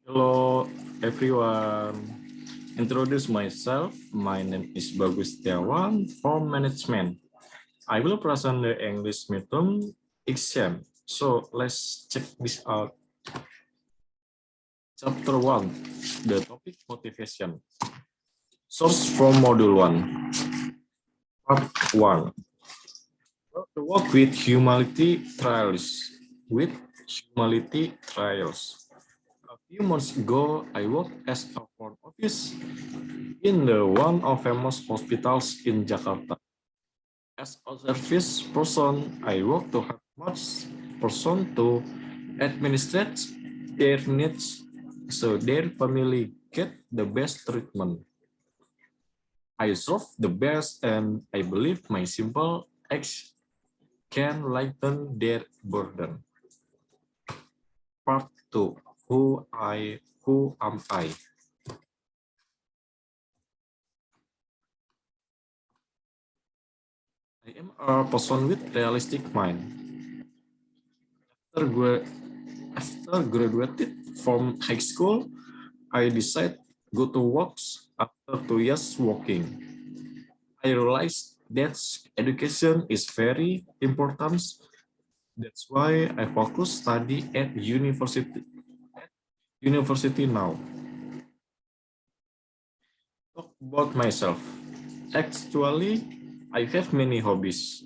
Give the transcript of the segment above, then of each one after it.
Hello everyone. Introduce myself. My name is Bagus from Management. I will present the English midterm exam. So let's check this out. Chapter 1. The topic motivation. Source from Module 1. Part 1. To work with humanity trials. With humanity trials. A few months ago, I worked as a front office in the one of famous hospitals in Jakarta. As a service person, I work to help much person to administrate their needs so their family get the best treatment. I serve the best and I believe my simple acts can lighten their burden. Part 2. Who am I? I am a person with realistic mind. After graduated from high school, I decided go to works after 2 years working. I realized that education is very important. That's why I focus study at university now. Talk about myself. Actually, I have many hobbies,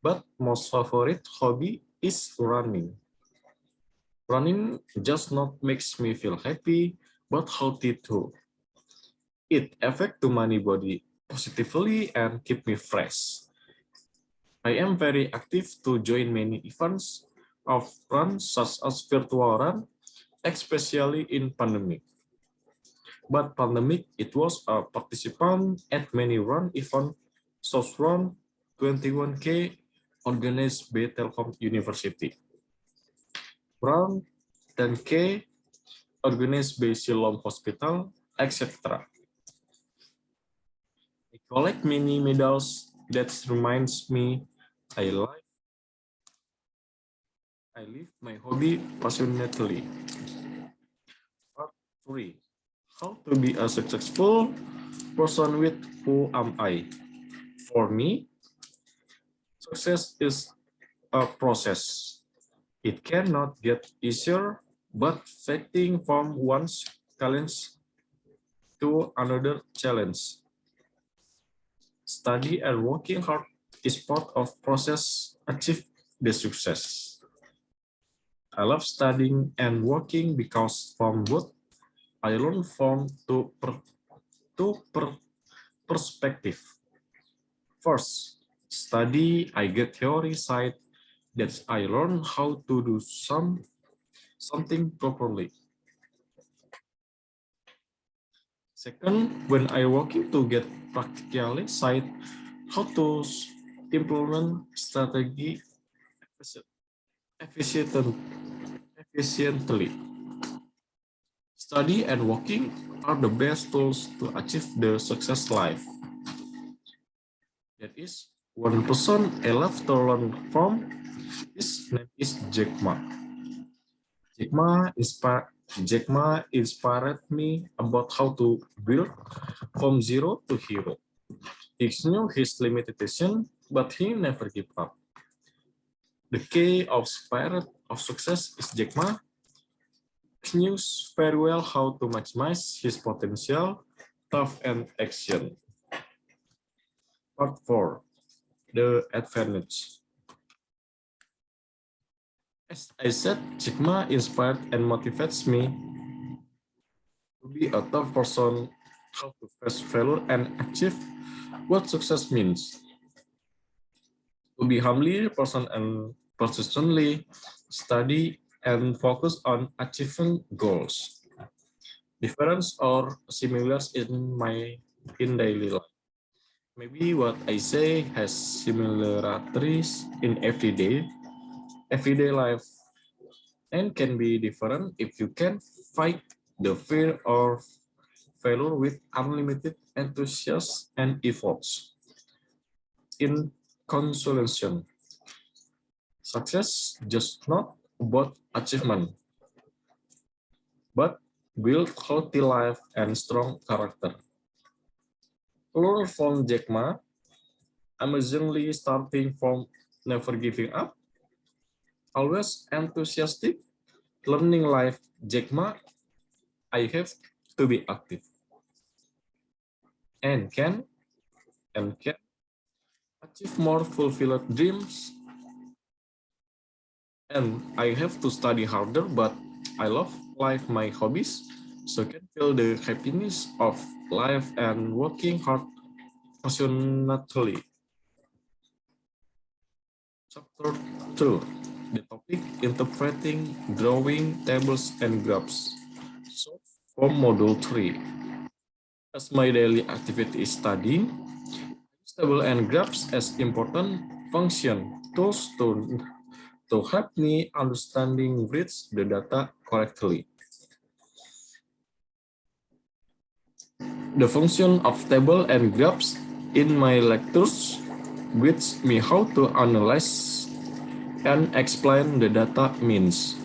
but most favorite hobby is running. Running just not makes me feel happy, but healthy too. It affects to my body positively and keep me fresh. I am very active to join many events of run such as virtual run, especially in pandemic. But pandemic, it was a participant at many run events, such run 21K organized by Telkom University. Run 10K organized by Siloam Hospital, etc. I collect many medals that reminds me I live my hobby passionately. Part 3. How to be a successful person with who am I? For me, success is a process. It cannot get easier, but fighting from one challenge to another challenge. Study and working hard is part of process achieve the success. I love studying and working because from both I learn from two perspective. First, study I get theory side that I learn how to do something properly. Second, when I working to get practical side how to implement strategy efficient, efficiently. Study and working are the best tools to achieve the success life. That is, one person I love to learn from. His name is Jack Ma. Jack Ma inspired me about how to build from zero to hero. He knew his limitation, but he never gave up. The key of spirit of success is Jack Ma. He knew very well how to maximize his potential, thought, and action. Part 4. The advantage. As I said, Jack Ma inspired and motivates me to be a tough person, how to face failure and achieve what success means. To be humbly person and persistently study and focus on achieving goals. Difference or similars in daily life. Maybe what I say has similarities in everyday life and can be different if you can fight the fear of failure with unlimited enthusiasm and efforts. In consolation, success just not about achievement. but build healthy life and strong character. Learn from Jack Ma, amazingly starting from never giving up, always enthusiastic, learning life. Jack Ma, I have to be active and can achieve more fulfilled dreams. And I have to study harder, but I love life, my hobbies, so can feel the happiness of life and working hard passionately. Chapter 2. The topic interpreting, drawing, tables, and graphs. So for Module 3. As my daily activity is studying, table and graphs as important function tools to help me understanding read the data correctly. The function of table and graphs in my lectures teach me how to analyze and explain the data means.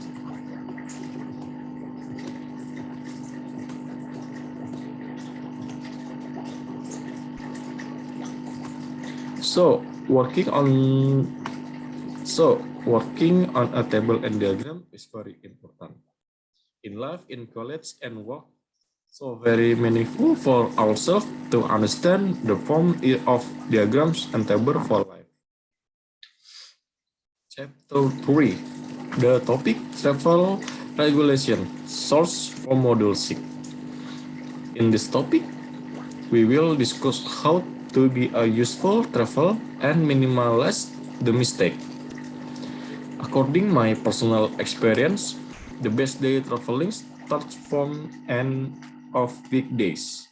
So working on a table and diagram is very important. In life, in college and work, so very meaningful for ourselves to understand the form of diagrams and table for life. Chapter 3. The topic travel regulation, source for Module 6. In this topic, we will discuss how to be a useful travel and minimize the mistake. According my personal experience, the best day traveling starts from end of weekdays.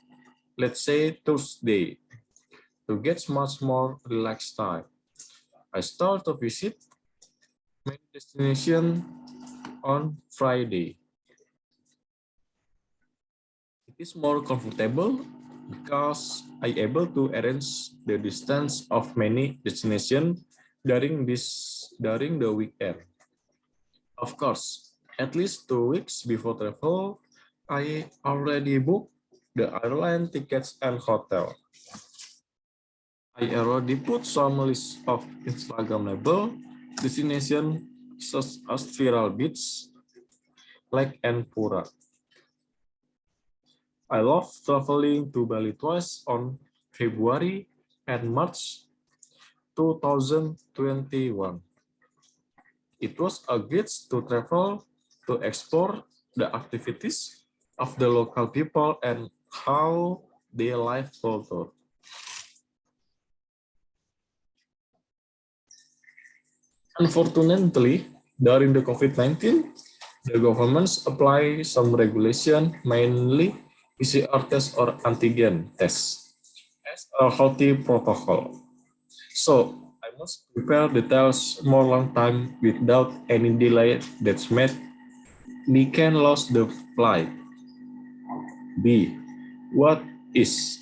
Let's say Thursday, to get much more relaxed time. I start to visit main destination on Friday. It is more comfortable because I able to arrange the distance of many destinations during the weekend. Of course, at least 2 weeks before travel, I already booked the airline tickets and hotel. I already put some list of Instagrammable destinations such as Viral Beach, Lake and Pura. I love traveling to Bali twice on February and March 2021. It was a great to travel to explore the activities of the local people and how their life culture. Unfortunately, during the COVID-19, the governments apply some regulation, mainly PCR test or antigen test, as a healthy protocol. So I must prepare details more long time without any delay that's made we can lose the flight. B. What is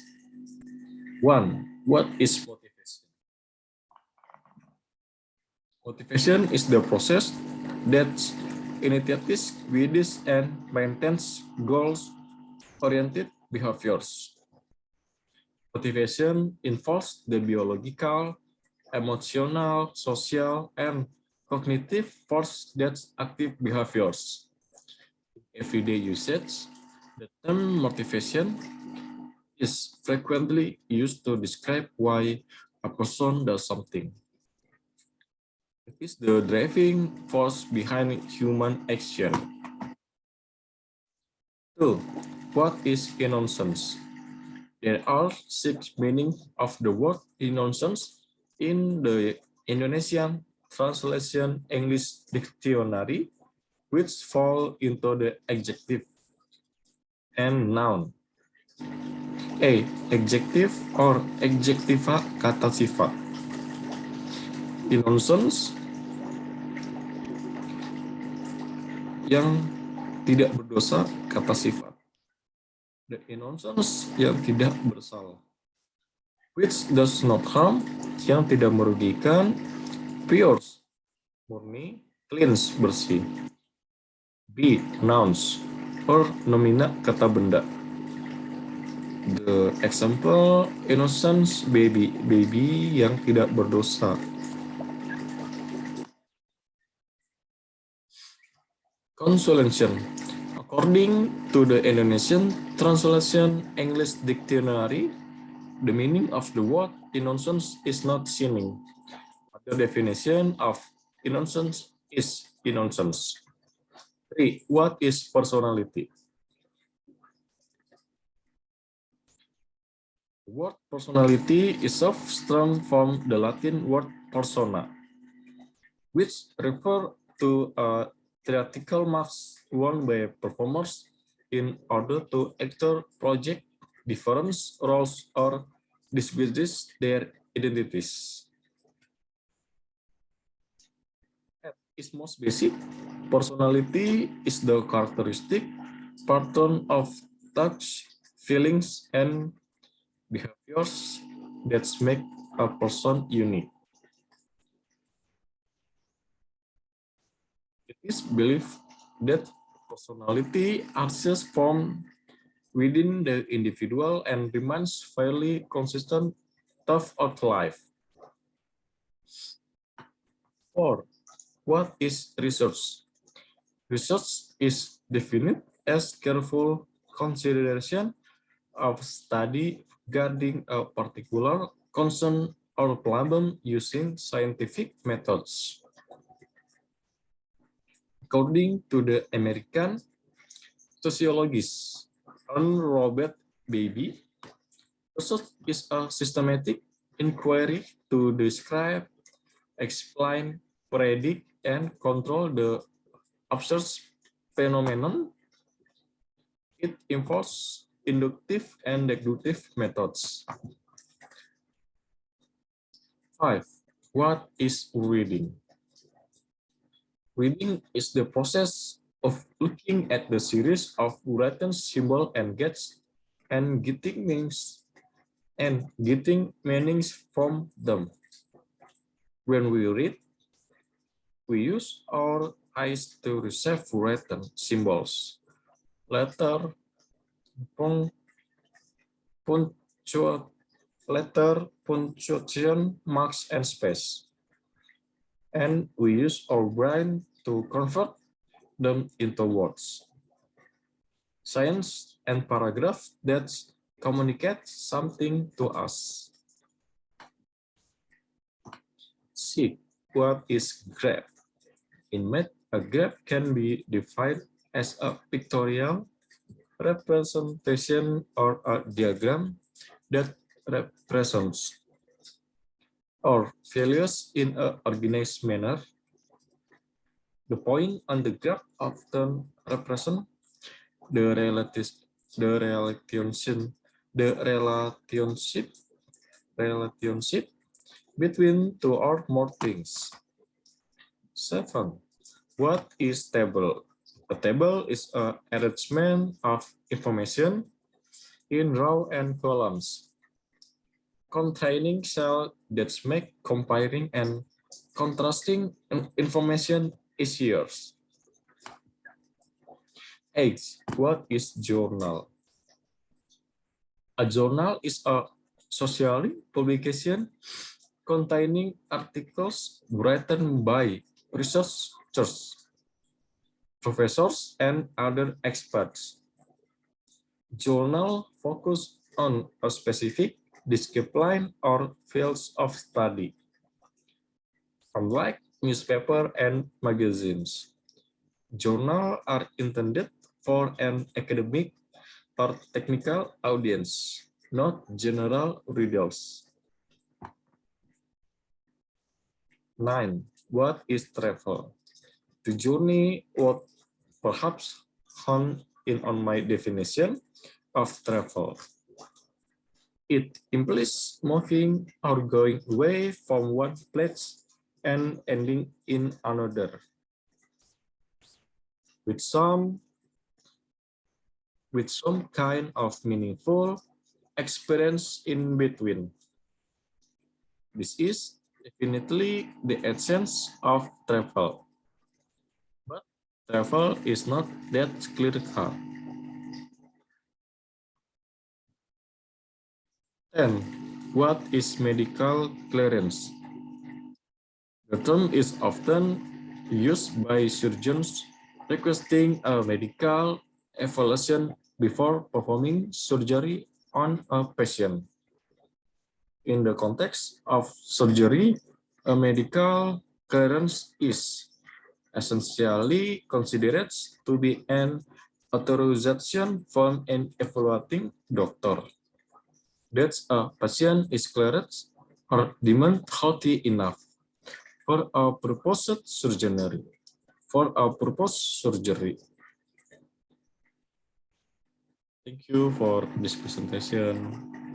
1. What is motivation? Motivation is the process that initiates, guides, and maintains goals-oriented behaviors. Motivation involves the biological, emotional, social, and cognitive force that active behaviors. In everyday usage, the term motivation is frequently used to describe why a person does something. It is the driving force behind human action. 2. What is innocence? There are 6 meanings of the word innocence in the Indonesian translation English dictionary, which fall into the adjective and noun. A. Adjective or adjectiva kata sifat. Innocence yang tidak berdosa kata sifat. The innocence yang tidak bersalah. Which does not harm, yang tidak merugikan. Pure, murni. Clean, bersih. B. Nouns. or nomina kata benda. The example, innocence baby, baby yang tidak berdosa. Consolation. According to the Indonesian translation English dictionary, the meaning of the word innocence is not sinning. The definition of innocence is innocence. 3. What is personality? The word personality is strong from the Latin word persona, which refer to a theatrical mask worn by performers in order to actor project different roles or disguise their identities. At its most basic, personality is the characteristic pattern of thoughts, feelings, and behaviors that make a person unique. It is believed that personality arises from within the individual and remains fairly consistent throughout life. 4. What is research? Research is defined as careful consideration of study regarding a particular concern or problem using scientific methods. According to the American sociologist Robert Beebe, research is a systematic inquiry to describe, explain, predict, and control the observed phenomenon. It involves inductive and deductive methods. 5. What is reading? Reading is the process of looking at the series of written symbols and getting meanings from them. When we read, we use our eyes to receive written symbols, letter, punctuation marks, and space. And we use our brain to convert them into words, science, and paragraph that communicate something to us. 6. What is graph? In math, a graph can be defined as a pictorial representation or a diagram that represents or values in an organized manner. The point on the graph often represents the relationship between two or more things. 7. What is table? A table is an arrangement of information in rows and columns, containing cells that make comparing and contrasting information easier. 8. What is journal? A journal is a social publication containing articles written by researchers, professors, and other experts. Journal focus on a specific discipline or fields of study, unlike newspaper and magazines. Journals are intended for an academic or technical audience, not general readers. 9. What is travel? The journey would perhaps hone in on my definition of travel. It implies moving or going away from one place and ending in another, with some kind of meaningful experience in between. This is definitely the essence of travel. But travel is not that clear-cut. 10. What is medical clearance? The term is often used by surgeons requesting a medical evaluation before performing surgery on a patient. In the context of surgery, a medical clearance is essentially considered to be an authorization from an evaluating doctor that a patient is cleared or deemed healthy enough for a proposed surgery. Thank you for this presentation.